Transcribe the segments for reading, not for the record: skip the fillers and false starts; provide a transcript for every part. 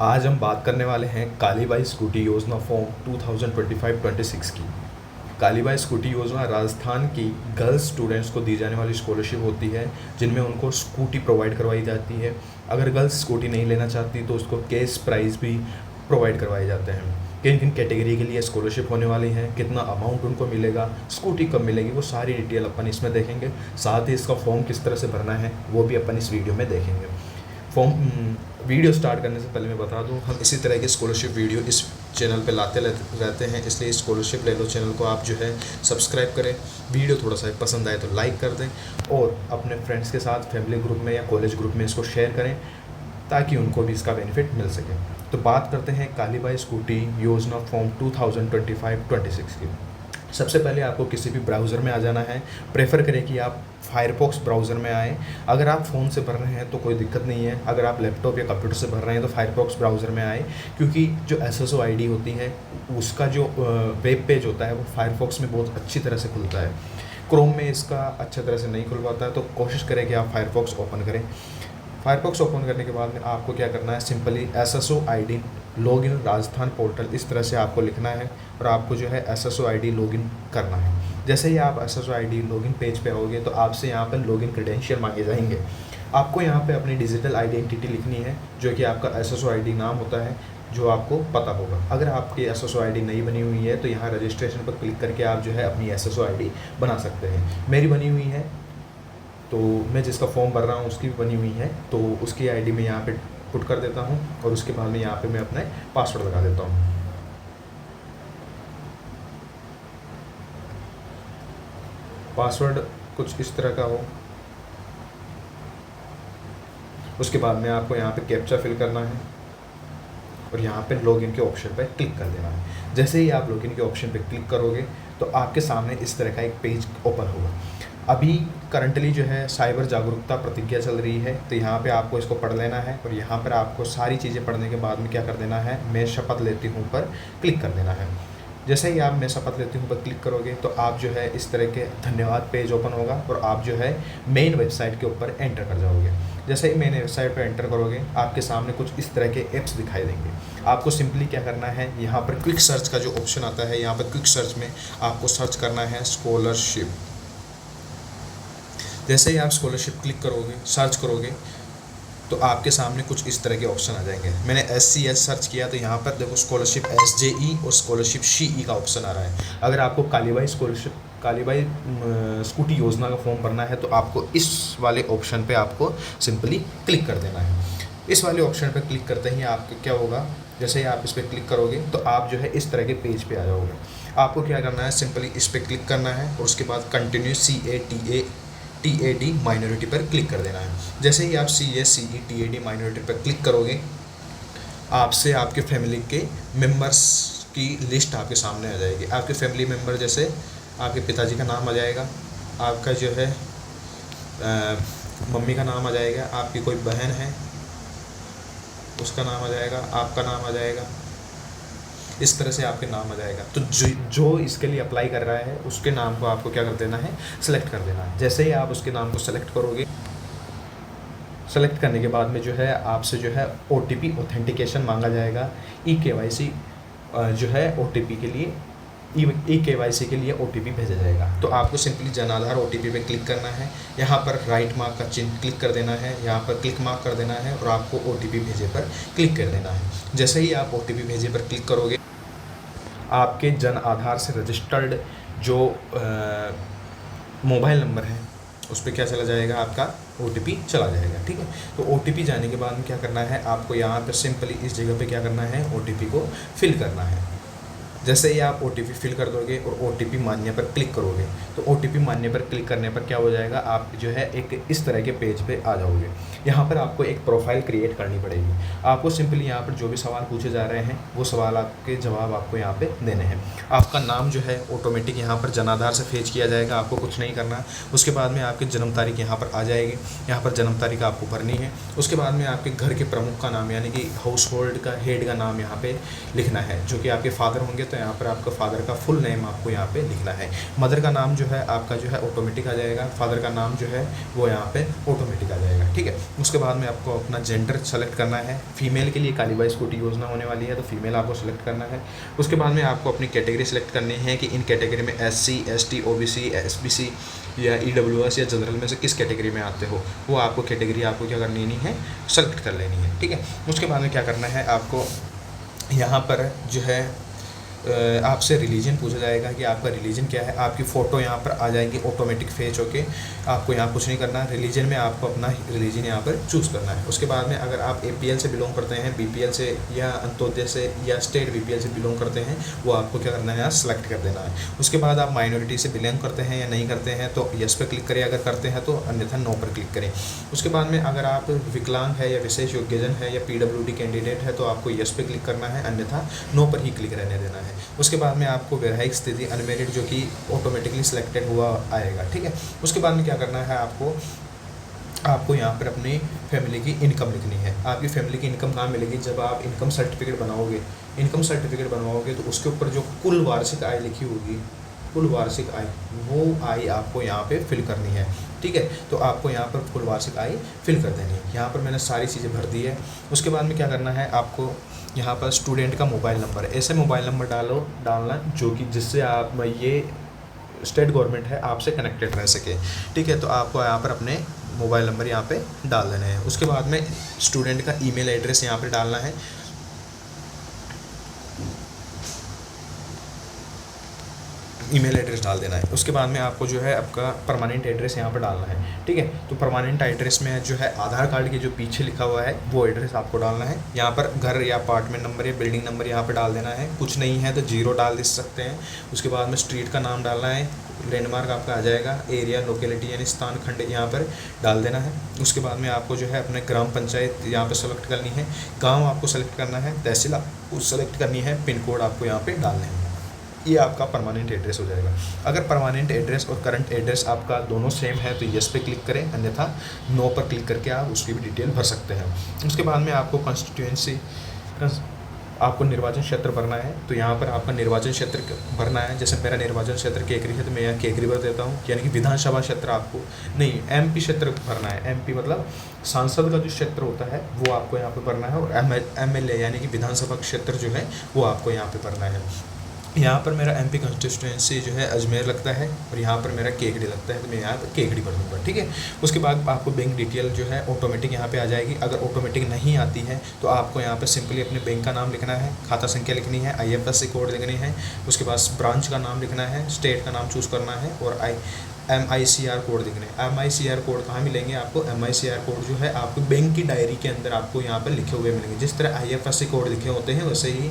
आज हम बात करने वाले हैं कालीबाई स्कूटी योजना फॉर्म 2025-26 की। कालीबाई स्कूटी योजना राजस्थान की गर्ल्स स्टूडेंट्स को दी जाने वाली स्कॉलरशिप होती है, जिनमें उनको स्कूटी प्रोवाइड करवाई जाती है। अगर गर्ल्स स्कूटी नहीं लेना चाहती तो उसको कैश प्राइज़ भी प्रोवाइड करवाए जाते हैं। किन किन कैटेगरी के लिए स्कॉलरशिप होने वाली है, कितना अमाउंट उनको मिलेगा, स्कूटी कब मिलेगी, वो सारी डिटेल अपन इसमें देखेंगे। साथ ही इसका फॉर्म किस तरह से भरना है वो भी अपन इस वीडियो में देखेंगे। वीडियो स्टार्ट करने से पहले मैं बता दूं, हम इसी तरह की स्कॉलरशिप वीडियो इस चैनल पे लाते रहते हैं, इसलिए स्कॉलरशिप ले लो चैनल को आप जो है सब्सक्राइब करें। वीडियो थोड़ा सा पसंद आए तो लाइक कर दें और अपने फ्रेंड्स के साथ फैमिली ग्रुप में या कॉलेज ग्रुप में इसको शेयर करें ताकि उनको भी इसका बेनिफिट मिल सके। तो बात करते हैं कालीबाई स्कूटी योजना फॉर्म 2025-26 की। सबसे पहले आपको किसी भी ब्राउज़र में आ जाना है। प्रेफर करें कि आप फायरफॉक्स ब्राउज़र में आएँ। अगर आप फ़ोन से भर रहे हैं तो कोई दिक्कत नहीं है, अगर आप लैपटॉप या कंप्यूटर से भर रहे हैं तो फायरफॉक्स ब्राउज़र में आए, क्योंकि जो SSO ID होती है उसका जो वेब पेज होता है वो फायरफॉक्स में बहुत अच्छी तरह से खुलता है। क्रोम में इसका अच्छी तरह से नहीं खुल पाता है, तो कोशिश करें कि आप फायरफॉक्स ओपन करें। फायरफॉक्स ओपन करने के बाद में आपको क्या करना है, simply SSO ID login Rajasthan portal इस तरह से आपको लिखना है और आपको जो है SSO ID लॉगिन करना है। जैसे ही आप SSO ID लॉगिन पेज पे आओगे तो आपसे यहाँ पर लॉगिन क्रेडेंशियल मांगे जाएंगे। आपको यहाँ पे अपनी डिजिटल आइडेंटिटी लिखनी है, जो कि आपका SSO ID नाम होता है, जो आपको पता होगा। अगर आपकी SSO ID नहीं बनी हुई है तो यहाँ रजिस्ट्रेशन पर क्लिक करके आप जो है अपनी SSO ID बना सकते हैं। मेरी बनी हुई है, तो मैं जिसका फॉर्म भर रहा हूँ उसकी भी बनी हुई है, तो उसकी ID मैं यहाँ पे पुट कर देता हूँ और उसके बाद में यहाँ पे मैं अपना पासवर्ड लगा देता हूँ। पासवर्ड कुछ इस तरह का हो। उसके बाद में आपको यहाँ पे कैप्चा फिल करना है और यहाँ पे लॉगिन के ऑप्शन पे क्लिक कर देना है। जैसे ही आप लॉगिन के ऑप्शन पे क्लिक करोगे तो आपके सामने इस तरह का एक पेज ओपन होगा। अभी करंटली जो है साइबर जागरूकता प्रतिज्ञा चल रही है, तो यहाँ पे आपको इसको पढ़ लेना है और यहाँ पर आपको सारी चीज़ें पढ़ने के बाद में क्या कर देना है, मैं शपथ लेती हूँ पर क्लिक कर देना है। जैसे ही आप मैं शपथ लेती हूँ पर क्लिक करोगे तो आप जो है इस तरह के धन्यवाद पेज ओपन होगा और आप जो है मेन वेबसाइट के ऊपर एंटर कर जाओगे। जैसे ही मेन वेबसाइट पर एंटर करोगे आपके सामने कुछ इस तरह के ऐप्स दिखाई देंगे। आपको सिंपली क्या करना है, यहाँ पर क्विक सर्च का जो ऑप्शन आता है, यहाँ पर क्विक सर्च में आपको सर्च करना है स्कॉलरशिप। जैसे ही आप स्कॉलरशिप क्लिक करोगे, सर्च करोगे, तो आपके सामने कुछ इस तरह के ऑप्शन आ जाएंगे। मैंने SCH सर्च किया तो यहाँ पर देखो स्कॉलरशिप SJE और स्कॉलरशिप CE का ऑप्शन आ रहा है। अगर आपको कालीबाई स्कूटी योजना का फॉर्म भरना है तो आपको इस वाले ऑप्शन पे आपको सिंपली क्लिक कर देना है। इस वाले ऑप्शन पर क्लिक करते ही आपको क्या होगा, जैसे ही आप इस पर क्लिक करोगे तो आप जो है इस तरह के पेज पे आ जाओगे। आपको क्या करना है, सिंपली इस पर क्लिक करना है और उसके बाद कंटिन्यू CATAD माइनॉरिटी पर क्लिक कर देना है। जैसे ही आप CATAD माइनॉरिटी पर क्लिक करोगे आपसे आपके फैमिली के मेंबर्स की लिस्ट आपके सामने आ जाएगी। आपके फैमिली मेंबर जैसे आपके पिताजी का नाम आ जाएगा, आपका जो है मम्मी का नाम आ जाएगा, आपकी कोई बहन है उसका नाम आ जाएगा, आपका नाम आ जाएगा, इस तरह से आपके नाम आ जाएगा। तो जो इसके लिए अप्लाई कर रहा है उसके नाम को आपको क्या कर देना है, सेलेक्ट कर देना है। जैसे ही आप उसके नाम को सेलेक्ट करोगे, सेलेक्ट करने के बाद में जो है आपसे जो है OTP ऑथेंटिकेशन मांगा जाएगा। eKYC जो है OTP के लिए eKYC के लिए OTP भेजा जाएगा। तो आपको सिंपली जन आधार OTP पे क्लिक करना है, यहाँ पर राइट मार्क का चिन्ह क्लिक कर देना है, यहाँ पर क्लिक मार्क कर देना है और आपको OTP भेजे पर क्लिक कर देना है। जैसे ही आप OTP भेजे पर क्लिक करोगे आपके जन आधार से रजिस्टर्ड जो मोबाइल नंबर है उस पर क्या चला जाएगा, आपका OTP चला जाएगा। ठीक है, तो OTP जाने के बाद में क्या करना है, आपको यहाँ पर सिंपली इस जगह पे क्या करना है, OTP को फिल करना है। जैसे ही आप OTP फिल कर दोगे और OTP मान्य पर क्लिक करोगे तो OTP मान्य पर क्लिक करने पर क्या हो जाएगा, आप जो है एक इस तरह के पेज पे आ जाओगे। यहाँ पर आपको एक प्रोफाइल क्रिएट करनी पड़ेगी। आपको सिंपली यहाँ पर जो भी सवाल पूछे जा रहे हैं वो सवाल आपके जवाब आपको यहाँ पे देने हैं। आपका नाम जो है ऑटोमेटिक यहाँ पर जनाधार से फेच किया जाएगा, आपको कुछ नहीं करना। उसके बाद में आपकी जन्म तारीख यहाँ पर आ जाएगी, यहाँ पर जन्म तारीख आपको भरनी है। उसके बाद में आपके घर के प्रमुख का नाम यानी कि हाउस होल्ड का हेड का नाम यहाँ पर लिखना है, जो कि आपके फादर होंगे तो यहाँ पर आपका फादर का फुल नेम आपको यहाँ पे लिखना है। मदर का नाम जो है आपका जो है ऑटोमेटिक आ जाएगा, फादर का नाम जो है वो यहाँ पे ऑटोमेटिक आ जाएगा, ठीक है। उसके बाद में आपको अपना जेंडर सेलेक्ट करना है। फीमेल के लिए कालीबाई स्कूटी योजना होने वाली है, तो फीमेल आपको सेलेक्ट करना है। उसके बाद में आपको अपनी कैटेगरी सेलेक्ट करनी है कि इन कैटेगरी में SC ST OBC SBC या EWS या जनरल में से किस कैटेगरी में आते हो, वो आपको कैटेगरी आपको क्या करनी नहीं है, सेलेक्ट कर लेनी है, ठीक है। उसके बाद में क्या करना है, आपको यहाँ पर जो है आपसे रिलीजन पूछा जाएगा कि आपका रिलीजन क्या है। आपकी फ़ोटो यहाँ पर आ जाएगी ऑटोमेटिक फेच होके, आपको यहाँ कुछ नहीं करना। रिलीजन में आपको अपना रिलीजन यहाँ पर चूज़ करना है। उसके बाद में अगर आप APL से बिलोंग करते हैं, BPL से या अंत्योदय से या स्टेट BPL से बिलोंग करते हैं, वो आपको क्या करना है, यहाँ सेलेक्ट कर देना है। उसके बाद आप माइनॉरिटी से बिलोंग करते हैं या नहीं करते हैं तो यस पर क्लिक करें, अगर करते हैं तो अन्यथा नो पर क्लिक करें। उसके बाद में अगर आप विकलांग है या विशेष योग्यजन है या PWD कैंडिडेट है तो आपको यस पे क्लिक करना है, अन्यथा नो पर ही क्लिक रहने देना है। उसके बाद में आपको वैवाहिक स्थिति अनमेरिड जो कि ऑटोमेटिकली सिलेक्टेड हुआ आएगा, ठीक है। उसके बाद में क्या करना है, आपको यहाँ पर अपनी फैमिली की इनकम लिखनी है। आपकी फैमिली की इनकम कहाँ मिलेगी, जब आप इनकम सर्टिफिकेट बनाओगे, इनकम सर्टिफिकेट बनवाओगे तो उसके ऊपर जो कुल वार्षिक आय लिखी होगी, कुल वार्षिक आय, वो आय आपको यहाँ पे फिल करनी है, ठीक है। तो आपको यहाँ पर कुल वार्षिक आय फिल कर देनी है। यहाँ पर मैंने सारी चीज़ें भर दी है। उसके बाद में क्या करना है, आपको यहाँ पर स्टूडेंट का मोबाइल नंबर, ऐसे मोबाइल नंबर डालना जो कि जिससे आप ये स्टेट गवर्नमेंट है आपसे कनेक्टेड रह सके, ठीक है। तो आपको यहाँ पर अपने मोबाइल नंबर यहाँ पे डाल देने हैं। उसके बाद में स्टूडेंट का ईमेल एड्रेस यहाँ पे डालना है। ईमेल एड्रेस डाल देना है। उसके बाद में आपको जो है आपका परमानेंट एड्रेस यहाँ पर डालना है, ठीक है। तो परमानेंट एड्रेस में जो है आधार कार्ड के जो पीछे लिखा हुआ है वो एड्रेस आपको डालना है। यहाँ पर घर या अपार्टमेंट नंबर या बिल्डिंग नंबर यहाँ पर डाल देना है। कुछ नहीं है तो 0 डाल दे सकते हैं। उसके बाद में स्ट्रीट का नाम डालना है, लैंडमार्क आपका आ जाएगा, एरिया लोकेलिटी यानी स्थान खंड यहाँ पर डाल देना है। उसके बाद में आपको जो है अपने ग्राम पंचायत यहाँ पर सेलेक्ट करनी है, गाँव आपको सेलेक्ट करना है, तहसील आपको सेलेक्ट करनी है, पिन कोड आपको यहाँ पर डालने हैं। ये आपका परमानेंट एड्रेस हो जाएगा। अगर परमानेंट एड्रेस और करंट एड्रेस आपका दोनों सेम है तो यस पे क्लिक करें, अन्यथा नो पर क्लिक करके आप उसकी भी डिटेल भर सकते हैं। उसके बाद में आपको कॉन्स्टिट्यूएंसी, आपको निर्वाचन क्षेत्र भरना है। तो यहाँ पर आपका निर्वाचन क्षेत्र भरना है। जैसे मेरा निर्वाचन क्षेत्र केकरी है तो मैं यहाँ केकरी भर देता हूँ, यानी कि विधानसभा क्षेत्र आपको नहीं, MP क्षेत्र भरना है। MP मतलब सांसद का जो क्षेत्र होता है वो आपको यहाँ पर भरना है, और MLA यानी कि विधानसभा क्षेत्र जो है वो आपको यहाँ पर भरना है। यहाँ पर मेरा MP कंस्टिट्यूएंसी जो है अजमेर लगता है और यहाँ पर मेरा केकड़ी लगता है, तो मैं यहाँ पर केकड़ी भर दूँगा, ठीक है। उसके बाद आपको बैंक डिटेल जो है ऑटोमेटिक यहाँ पे आ जाएगी। अगर ऑटोमेटिक नहीं आती है तो आपको यहाँ पे सिंपली अपने बैंक का नाम लिखना है, खाता संख्या लिखनी है, IFSC कोड लिखनी है, उसके बाद ब्रांच का नाम लिखना है, स्टेट का नाम चूज़ करना है और MICR कोड दिखने हैं। MICR कोड कहाँ मिलेंगे आपको, MICR कोड जो है आपको बैंक की डायरी के अंदर आपको यहाँ पर लिखे हुए मिलेंगे। जिस तरह IFSC कोड लिखे होते हैं वैसे ही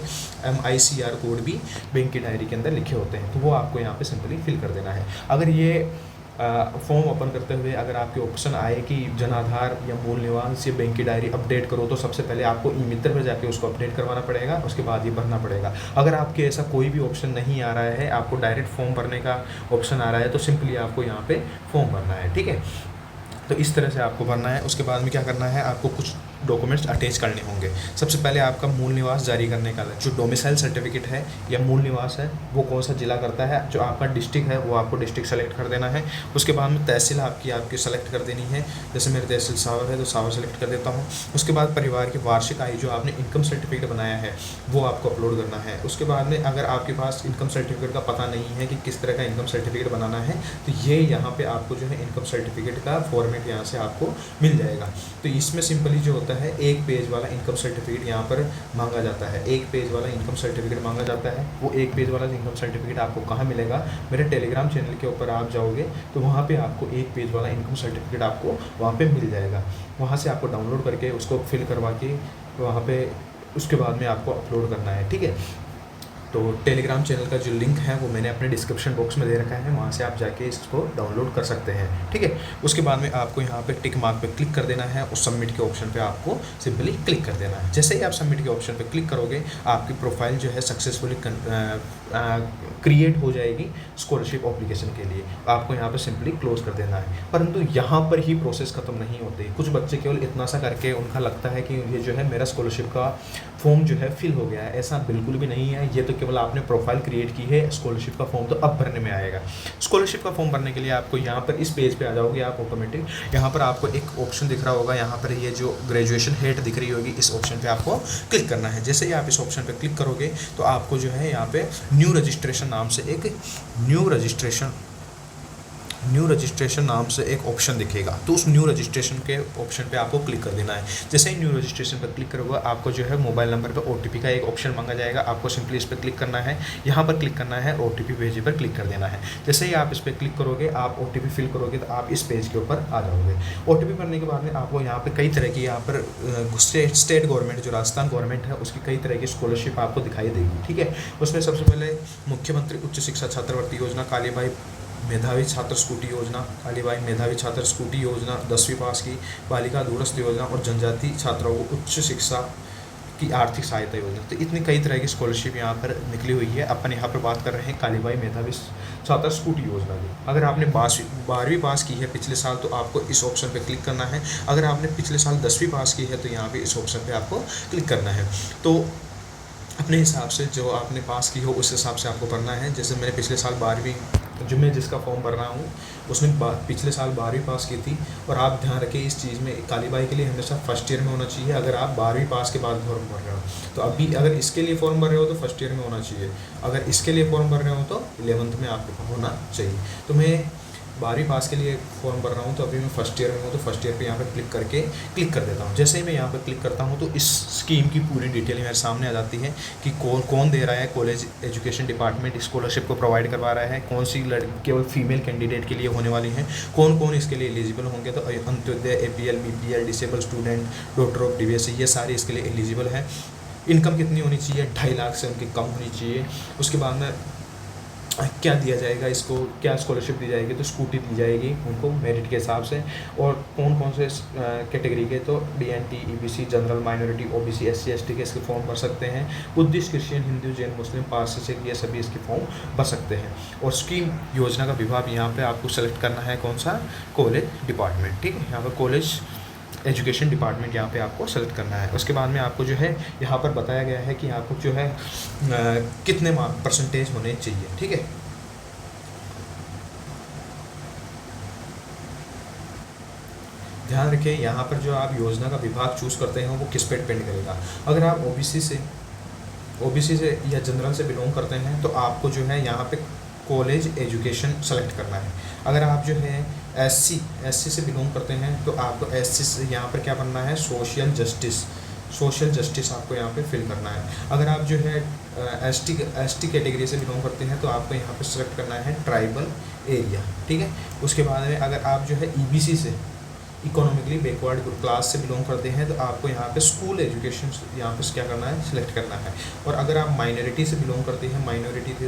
MICR कोड भी बैंक की डायरी के अंदर लिखे होते हैं, तो वो आपको यहाँ पे सिंपली फिल कर देना है। अगर ये फॉर्म ओपन करते हुए अगर आपके ऑप्शन आए कि जन आधार या मूल निवास या बैंक की डायरी अपडेट करो, तो सबसे पहले आपको ई मित्र पर जाके उसको अपडेट करवाना पड़ेगा, उसके बाद ये भरना पड़ेगा। अगर आपके ऐसा कोई भी ऑप्शन नहीं आ रहा है, आपको डायरेक्ट फॉर्म भरने का ऑप्शन आ रहा है, तो सिंपली आपको यहाँ पे फॉर्म भरना है, ठीक है। तो इस तरह से आपको भरना है। उसके बाद में क्या करना है, आपको कुछ डॉक्यूमेंट्स अटैच करने होंगे। सबसे पहले आपका मूल निवास जारी करने का जो डोमिसाइल सर्टिफिकेट है या मूल निवास है वो कौन सा जिला करता है, जो आपका डिस्ट्रिक्ट है वो आपको डिस्ट्रिक्ट सेलेक्ट कर देना है। उसके बाद में तहसील आपकी सेलेक्ट कर देनी है। जैसे मेरी तहसील सावर है तो सावर सेलेक्ट कर देता हूँ। उसके बाद परिवार की वार्षिक आय जो आपने इनकम सर्टिफिकेट बनाया है वो आपको अपलोड करना है। उसके बाद में अगर आपके पास इनकम सर्टिफिकेट का पता नहीं है कि किस तरह का इनकम सर्टिफिकेट बनाना है, तो ये यहाँ पर आपको जो है इनकम सर्टिफिकेट का फॉर्मेट यहाँ से आपको मिल जाएगा। तो इसमें सिंपली जो होता है एक पेज वाला इनकम सर्टिफिकेट यहाँ पर मांगा जाता है, एक पेज वाला इनकम सर्टिफिकेट मांगा जाता है। वो एक पेज वाला इनकम सर्टिफिकेट आपको कहाँ मिलेगा, मेरे टेलीग्राम चैनल के ऊपर आप जाओगे तो वहाँ पे आपको एक पेज वाला इनकम सर्टिफिकेट आपको वहाँ पे मिल जाएगा। वहाँ से आपको डाउनलोड करके उसको फिल करवा के वहाँ पे उसके बाद में आपको अपलोड करना है, ठीक है। तो टेलीग्राम चैनल का जो लिंक है वो मैंने अपने डिस्क्रिप्शन बॉक्स में दे रखा है, वहाँ से आप जाके इसको डाउनलोड कर सकते हैं, ठीक है। उसके बाद में आपको यहाँ पे टिक मार्क पे क्लिक कर देना है और सबमिट के ऑप्शन पे आपको सिंपली क्लिक कर देना है। जैसे ही आप सबमिट के ऑप्शन पे क्लिक करोगे आपकी प्रोफाइल जो है सक्सेसफुली क्रिएट हो जाएगी स्कॉलरशिप एप्लीकेशन के लिए। आपको यहाँ पर सिंपली क्लोज कर देना है। परंतु यहाँ पर ही प्रोसेस खत्म नहीं होती। कुछ बच्चे केवल इतना सा करके उनका लगता है कि ये जो है मेरा स्कॉलरशिप का फॉर्म जो है फिल हो गया है, ऐसा बिल्कुल भी नहीं है। ये तो केवल आपने प्रोफाइल क्रिएट की है, स्कॉलरशिप का फॉर्म तो अब भरने में आएगा। स्कॉलरशिप का फॉर्म भरने के लिए आपको यहाँ पर इस पेज पे आ जाओगे आप ऑटोमेटिक। यहाँ पर आपको एक ऑप्शन दिख रहा होगा, यहाँ पर ये जो ग्रेजुएशन हेट दिख रही होगी, इस ऑप्शन पे आपको क्लिक करना है। जैसे ही आप इस ऑप्शन पे क्लिक करोगे तो आपको जो है यहाँ पे न्यू रजिस्ट्रेशन नाम से एक न्यू रजिस्ट्रेशन नाम से एक ऑप्शन दिखेगा। तो उस न्यू रजिस्ट्रेशन के ऑप्शन पे आपको क्लिक कर देना है। जैसे ही न्यू रजिस्ट्रेशन पर क्लिक करोगे आपको जो है मोबाइल नंबर पे OTP का एक ऑप्शन मांगा जाएगा। आपको सिंपली इस पर क्लिक करना है, यहाँ पर क्लिक करना है, OTP भेजे पर क्लिक कर देना है। जैसे ही आप इस पर क्लिक करोगे, आप OTP फिल करोगे तो आप इस पेज के ऊपर आ जाओगे। OTP भरने के बाद में आपको यहाँ पर कई तरह की यहाँ पर स्टेट गवर्नमेंट जो राजस्थान गवर्नमेंट है उसकी कई तरह की स्कॉलरशिप आपको दिखाई देगी, ठीक है। उसमें सबसे पहले मुख्यमंत्री उच्च शिक्षा छात्रवृत्ति योजना, कालीबाई मेधावी छात्र स्कूटी योजना, कालीबाई मेधावी छात्र स्कूटी योजना, 10वीं पास की बालिका दूरस्थ योजना और जनजाति छात्राओं को उच्च शिक्षा की आर्थिक सहायता योजना। तो इतनी कई तरह की स्कॉलरशिप यहाँ पर निकली हुई है। अपन यहाँ पर बात कर रहे हैं कालीबाई मेधावी छात्र स्कूटी योजना की। अगर आपने 12वीं पास की है पिछले साल तो आपको इस ऑप्शन पर क्लिक करना है। अगर आपने पिछले साल 10वीं पास की है तो यहाँ पर इस ऑप्शन पर आपको क्लिक करना है। तो अपने हिसाब से जो आपने पास की हो उस हिसाब से आपको भरना है। जैसे मैंने पिछले साल 12वीं, जो मैं जिसका फॉर्म भर रहा हूँ उसने पिछले साल 12वीं पास की थी। और आप ध्यान रखें इस चीज़ में, कालीबाई के लिए हमेशा फर्स्ट ईयर में होना चाहिए। अगर आप 12वीं पास के बाद फॉर्म भर रहे हो तो अभी अगर इसके लिए फॉर्म भर रहे हो तो फर्स्ट ईयर में होना चाहिए। अगर इसके लिए फॉर्म भर रहे हो तो 11th में आपको होना चाहिए। तो मैं 12वीं पास के लिए फॉर्म भर रहा हूँ तो अभी मैं फर्स्ट ईयर में हूँ तो फर्स्ट ईयर पे यहाँ पर क्लिक कर देता हूँ। जैसे ही मैं यहाँ पर क्लिक करता हूँ तो इस स्कीम की पूरी डिटेल मेरे सामने आ जाती है कि कौन दे रहा है। कॉलेज एजुकेशन डिपार्टमेंट स्कॉलरशिप को प्रोवाइड करवा रहा है, कौन सी केवल फीमेल कैंडिडेट के लिए होने वाली हैं, कौन इसके लिए एलिजिबल होंगे। तो Antyodaya, APL, BPL, disable student, doctor of DVSC, ये सारे इसके लिए एलिजिबल है। इनकम कितनी होनी चाहिए? 2.5 लाख से उनकी कम होनी चाहिए। उसके बाद में क्या दिया जाएगा, इसको क्या स्कॉलरशिप दी जाएगी? तो स्कूटी दी जाएगी उनको मेरिट के हिसाब से। और कौन से कैटेगरी के, तो DNT, EBC, general, minority, OBC, SC ST के इसके फॉर्म भर सकते हैं। बुद्धिस्ट, क्रिश्चियन, हिंदू, जैन, मुस्लिम, पारसी से ये सभी इसके फॉर्म भर सकते हैं। और स्कीम योजना का विभाग यहाँ पे आपको सेलेक्ट करना है, कौन सा? कॉलेज डिपार्टमेंट, ठीक है। यहाँ पर कॉलेज एजुकेशन डिपार्टमेंट यहाँ पे आपको सेलेक्ट करना है। उसके बाद में आपको जो है यहाँ पर बताया गया है कि आपको जो है कितने परसेंटेज होने चाहिए, ठीक है। ध्यान रखें यहाँ पर जो आप योजना का विभाग चूज़ करते हैं वो किस पे डिपेंड करेगा। अगर आप OBC से या जनरल से बिलोंग करते हैं तो आपको जो है यहाँ पे कॉलेज एजुकेशन सेलेक्ट करना है। अगर आप जो है SC से बिलोंग करते हैं तो आपको SC से यहाँ पर क्या बनना है? सोशल जस्टिस आपको यहाँ पे फिल करना है। अगर आप जो है ST कैटेगरी से बिलोंग करते हैं तो आपको यहाँ पे सेलेक्ट करना है ट्राइबल एरिया, ठीक है। उसके बाद में अगर आप जो है EBC से, इकोनॉमिकली बैकवर्ड क्लास से बिलोंग करते हैं तो आपको यहाँ पे स्कूल एजुकेशन यहाँ पे क्या करना है? सिलेक्ट करना है। और अगर आप माइनॉरिटी से बिलोंग करते हैं,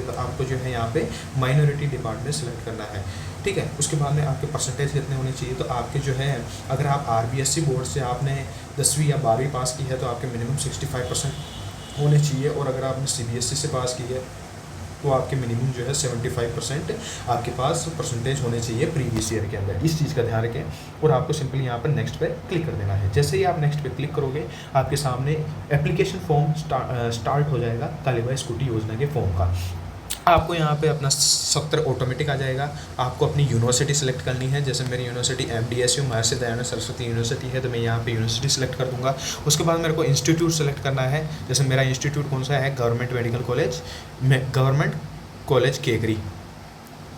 तो आपको जो है यहाँ पे माइनॉरिटी डिपार्टमेंट सेलेक्ट करना है, ठीक है। उसके बाद में आपके परसेंटेज कितने होने चाहिए? तो आपके जो है अगर आप RBSC बोर्ड से आपने 10वीं या 12वीं पास की है तो आपके मिनिमम 65% होने चाहिए। और अगर आपने CBSE से पास की है तो आपके मिनिमम जो है 75% आपके पास परसेंटेज होने चाहिए प्रीवियस ईयर के अंदर। इस चीज़ का ध्यान रखें। और आपको सिंपली यहाँ पर नेक्स्ट पे क्लिक कर देना है। जैसे ही आप नेक्स्ट पे क्लिक करोगे आपके सामने एप्लीकेशन फॉर्म स्टार्ट हो जाएगा कालीबाई स्कूटी योजना के फॉर्म का। आपको यहाँ पे अपना सत्र ऑटोमेटिक आ जाएगा। आपको अपनी यूनिवर्सिटी सेलेक्ट करनी है। जैसे मेरी university MDSU Maharshi Dayanand Saraswati university है तो मैं यहाँ पे यूनिवर्सिटी सेलेक्ट कर दूँगा। उसके बाद मेरे को इंस्टीट्यूट सेलेक्ट करना है। जैसे मेरा इंस्टीट्यूट कौन सा है? Government medical college, government college Kekri,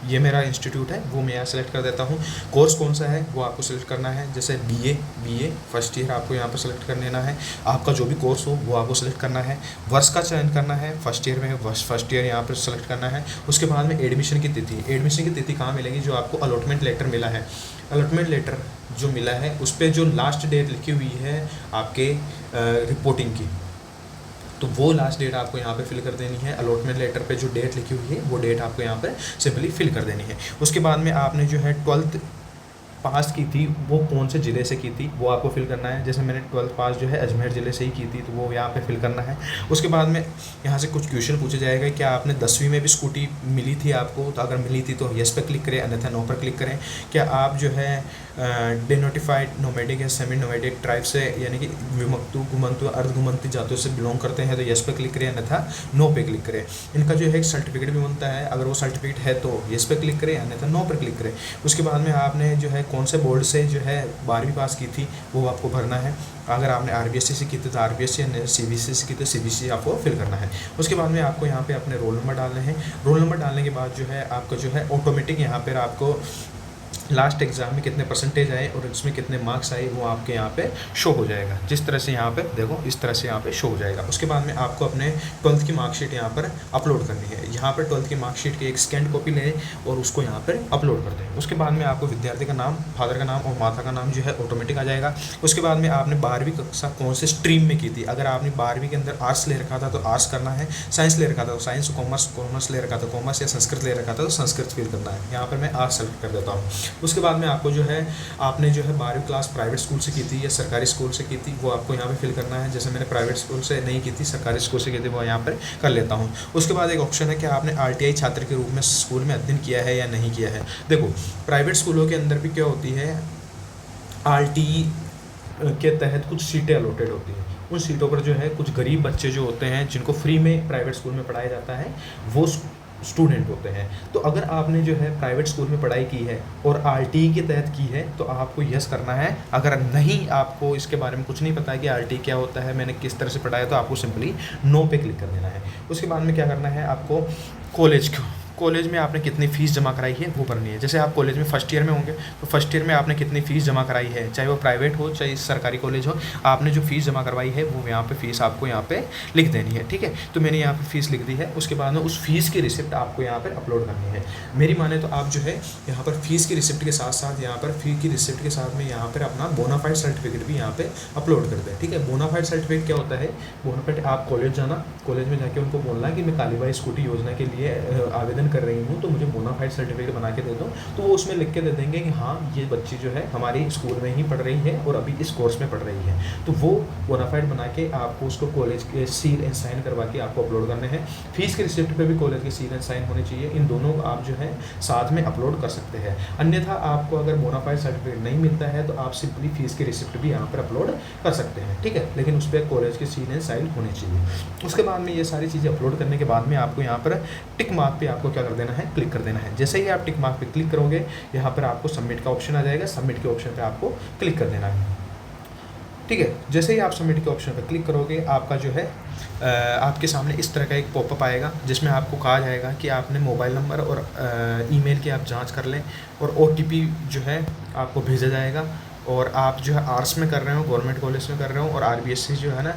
ये मेरा इंस्टीट्यूट है, वो मैं यहाँ सेलेक्ट कर देता हूँ। कोर्स कौन सा है वो आपको सेलेक्ट करना है। जैसे BA फर्स्ट ईयर आपको यहाँ पर सेलेक्ट कर लेना है। आपका जो भी कोर्स हो वो आपको सेलेक्ट करना है। वर्ष का चयन करना है, फर्स्ट ईयर में है फर्स्ट ईयर यहाँ पर सेलेक्ट करना है। उसके बाद में एडमिशन की तिथि कहाँ मिलेगी? जो आपको अलॉटमेंट लेटर मिला है, अलॉटमेंट लेटर जो मिला है उस पर जो लास्ट डेट लिखी हुई है आपके रिपोर्टिंग की, तो वो लास्ट डेट आपको यहाँ पे फिल कर देनी है। अलॉटमेंट लेटर पे जो डेट लिखी हुई है वो डेट आपको यहाँ पे सिंपली फिल कर देनी है। उसके बाद में आपने जो है पास की थी वो कौन से ज़िले से की थी वो आपको फिल करना है। जैसे मैंने 12th पास जो है अजमेर ज़िले से ही की थी, तो वो यहाँ पे फिल करना है। उसके बाद में यहाँ से कुछ क्वेश्चन पूछे जाएगा, क्या आपने 10वीं में भी स्कूटी मिली थी आपको, तो अगर मिली थी तो यस पे क्लिक करें, अन्यथा नो पर क्लिक करें। क्या आप जो है डिनोटिफाइड नोमैडिक या सेमी नोमैडिक ट्राइब से यानी कि विमुक्तु घुमंतु अर्ध घुमंती जातियों से बिलोंग करते हैं, तो यस पे क्लिक करें, अन्यथा नो पे क्लिक करें। इनका जो है एक सर्टिफिकेट भी बनता है, अगर वो सर्टिफिकेट है तो यस पे क्लिक करें, अन्यथा नो पर क्लिक करें। उसके बाद में आपने जो है कौन से बोर्ड से जो है 12वीं पास की थी वो आपको भरना है। अगर आपने RBSC से की थी तो RBSC, CBSE से की तो CBSE आपको फिल करना है। उसके बाद में आपको यहाँ पे अपने रोल नंबर डालने हैं। रोल नंबर डालने के बाद जो है आपका जो है ऑटोमेटिक यहाँ पर आपको लास्ट एग्ज़ाम में कितने परसेंटेज आए और इसमें कितने मार्क्स आए वो आपके यहाँ पे शो हो जाएगा। जिस तरह से यहाँ पे देखो, इस तरह से यहाँ पे शो हो जाएगा। उसके बाद में आपको अपने 12th की मार्कशीट यहाँ पर अपलोड करनी है। यहाँ पर 12th की मार्कशीट की एक स्कैन कॉपी लें और उसको यहाँ पर अपलोड कर दें। उसके बाद में आपको विद्यार्थी का नाम, फादर का नाम और माता का नाम जो है ऑटोमेटिक आ जाएगा। उसके बाद में आपने 12वीं कक्षा कौन से स्ट्रीम में की थी, अगर आपने 12वीं के अंदर आर्ट्स ले रखा था तो आर्ट्स करना है, साइंस ले रखा था तो साइंस, कॉमर्स ले रखा था कॉमर्स, या संस्कृत ले रखा था तो संस्कृत फिल करना है। यहाँ पर मैं आर्ट्स सेलेक्ट कर देता हूँ। उसके बाद में आपको जो है आपने जो है 12वीं क्लास प्राइवेट स्कूल से की थी या सरकारी स्कूल से की थी वो आपको यहाँ पे फिल करना है। जैसे मैंने प्राइवेट स्कूल से नहीं की थी, सरकारी स्कूल से की थी, वो यहाँ पर कर लेता हूँ। उसके बाद एक ऑप्शन है कि आपने RTI छात्र के रूप में स्कूल में अध्ययन किया है या नहीं किया है। देखो प्राइवेट स्कूलों के अंदर भी क्या होती है, RTE के तहत कुछ सीटें अलॉटेड होती हैं। उन सीटों पर जो है कुछ गरीब बच्चे जो होते हैं जिनको फ्री में प्राइवेट स्कूल में पढ़ाया जाता है वो स्टूडेंट होते हैं। तो अगर आपने जो है प्राइवेट स्कूल में पढ़ाई की है और RTE के तहत की है तो आपको यस करना है। अगर नहीं, आपको इसके बारे में कुछ नहीं पता है कि RTE क्या होता है, मैंने किस तरह से पढ़ाया, तो आपको सिंपली नो पे क्लिक कर देना है। उसके बाद में क्या करना है, आपको कॉलेज में आपने कितनी फ़ीस जमा कराई है वो भरनी है। जैसे आप कॉलेज में फर्स्ट ईयर में होंगे तो फर्स्ट ईयर में आपने कितनी फ़ीस जमा कराई है, चाहे वो प्राइवेट हो चाहे सरकारी कॉलेज हो, आपने जो फ़ीस जमा करवाई है वो यहाँ पे फ़ीस आपको यहाँ पे लिख देनी है। ठीक है, तो मैंने यहाँ पे फ़ीस लिख दी है। उसके बाद में उस फ़ीस की रिसिप्ट आपको यहाँ पर अपलोड करनी है। मेरी माने तो आप जो है यहाँ पर फ़ीस की रिसिप्ट के साथ साथ यहाँ पर फ़ी की रिसिप्ट के साथ में यहाँ पर अपना बोनाफाइड सर्टिफिकेट भी यहाँ पर अपलोड कर दें। ठीक है, बोनाफाइड सर्टिफिकेट क्या होता है, बोनाफाइड आप कॉलेज जाना, कॉलेज में जाके उनको बोलना कि मैं कालीबाई स्कूटी योजना के लिए आवेदन कर रही हूँ, तो मुझे बोनाफाइड सर्टिफिकेट बना के दे दो। तो वो उसमें लिख के दे देंगे कि हाँ ये बच्ची जो है हमारी स्कूल में ही पढ़ रही है और अभी इस कोर्स में पढ़ रही है। तो वो बोनाफाइड बना के आपको उसको कॉलेज के सील एंड साइन करवा के आपको अपलोड करने हैं। फीस की रिसिप्ट पे भी कॉलेज के सील एंड साइन होने चाहिए। इन दोनों आप जो है साथ में अपलोड कर सकते हैं। अन्यथा आपको अगर बोनाफाइड सर्टिफिकेट नहीं मिलता है तो आप सिंपली फीस की रिसिप्ट भी यहाँ पर अपलोड कर सकते हैं। ठीक है, लेकिन उस पर कॉलेज के सील एंड साइन होने चाहिए। उसके बाद में ये सारी चीज़ें अपलोड करने के बाद में आपको यहाँ पर टिक मार्क पे आपको क्या कर देना है, क्लिक कर देना है। जैसे ही आप टिक मार्क पे क्लिक करोगे यहाँ पर आपको सबमिट का ऑप्शन आ जाएगा। सबमिट के ऑप्शन पे आपको क्लिक कर देना है। ठीक है, जैसे ही आप सबमिट के ऑप्शन पर क्लिक करोगे आपका जो है आपके सामने इस तरह का एक पॉपअप आएगा जिसमें आपको कहा जाएगा कि आपने मोबाइल नंबर और ईमेल की आप जांच कर लें और OTP जो है आपको भेजा जाएगा। और आप जो है आर्ट्स में कर रहे हो, गवर्नमेंट कॉलेज में कर रहे हो और RBSC जो है ना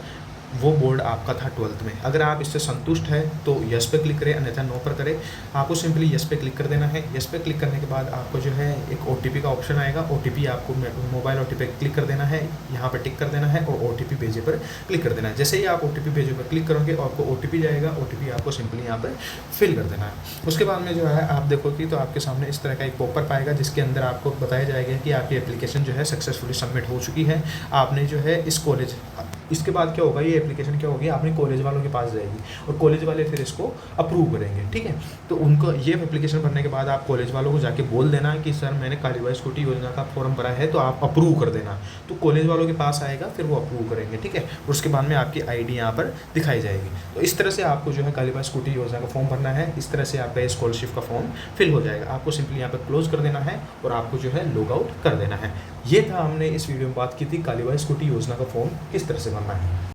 वो बोर्ड आपका था 12th में। अगर आप इससे संतुष्ट है तो यस पे क्लिक करें, अन्यथा नो पर करें। आपको सिंपली यस पे क्लिक कर देना है। यस पे क्लिक करने के बाद आपको जो है एक OTP का ऑप्शन आएगा। OTP आपको मोबाइल OTP क्लिक कर देना है, यहाँ पर टिक कर देना है और OTP भेजे पर क्लिक कर देना है। जैसे ही आप OTP भेजे पर क्लिक करोगे आपको OTP जाएगा। OTP आपको सिंपली यहाँ पर फिल कर देना है। उसके बाद में जो है आप देखोगे तो आपके सामने इस तरह का एक पॉपअप आएगा जिसके अंदर आपको बताया जाएगा कि आपकी एप्लीकेशन जो है सक्सेसफुली सबमिट हो चुकी है। आपने जो है इस कॉलेज, इसके बाद क्या होगा, ये एप्लीकेशन क्या होगी, आपने कॉलेज वालों के पास जाएगी और कॉलेज वाले फिर इसको अप्रूव करेंगे। ठीक है, तो उनको ये एप्लीकेशन भरने के बाद आप कॉलेज वालों को जाके बोल देना कि सर मैंने कालीबाई स्कूटी योजना का फॉर्म भरा है तो आप अप्रूव कर देना। तो कॉलेज वालों के पास आएगा, फिर वो अप्रूव करेंगे। ठीक है, उसके बाद में आपकी ID यहाँ पर दिखाई जाएगी। तो इस तरह से आपको जो है कालीबाई स्कूटी योजना का फॉर्म भरना है। इस तरह से आपका स्कॉलरशिप का फॉर्म फिल हो जाएगा। आपको सिंपली यहाँ पर क्लोज कर देना है और आपको जो है लॉग आउट कर देना है। ये था हमने इस वीडियो में बात की थी कालीबाई स्कूटी योजना का फॉर्म किस तरह से भरना है।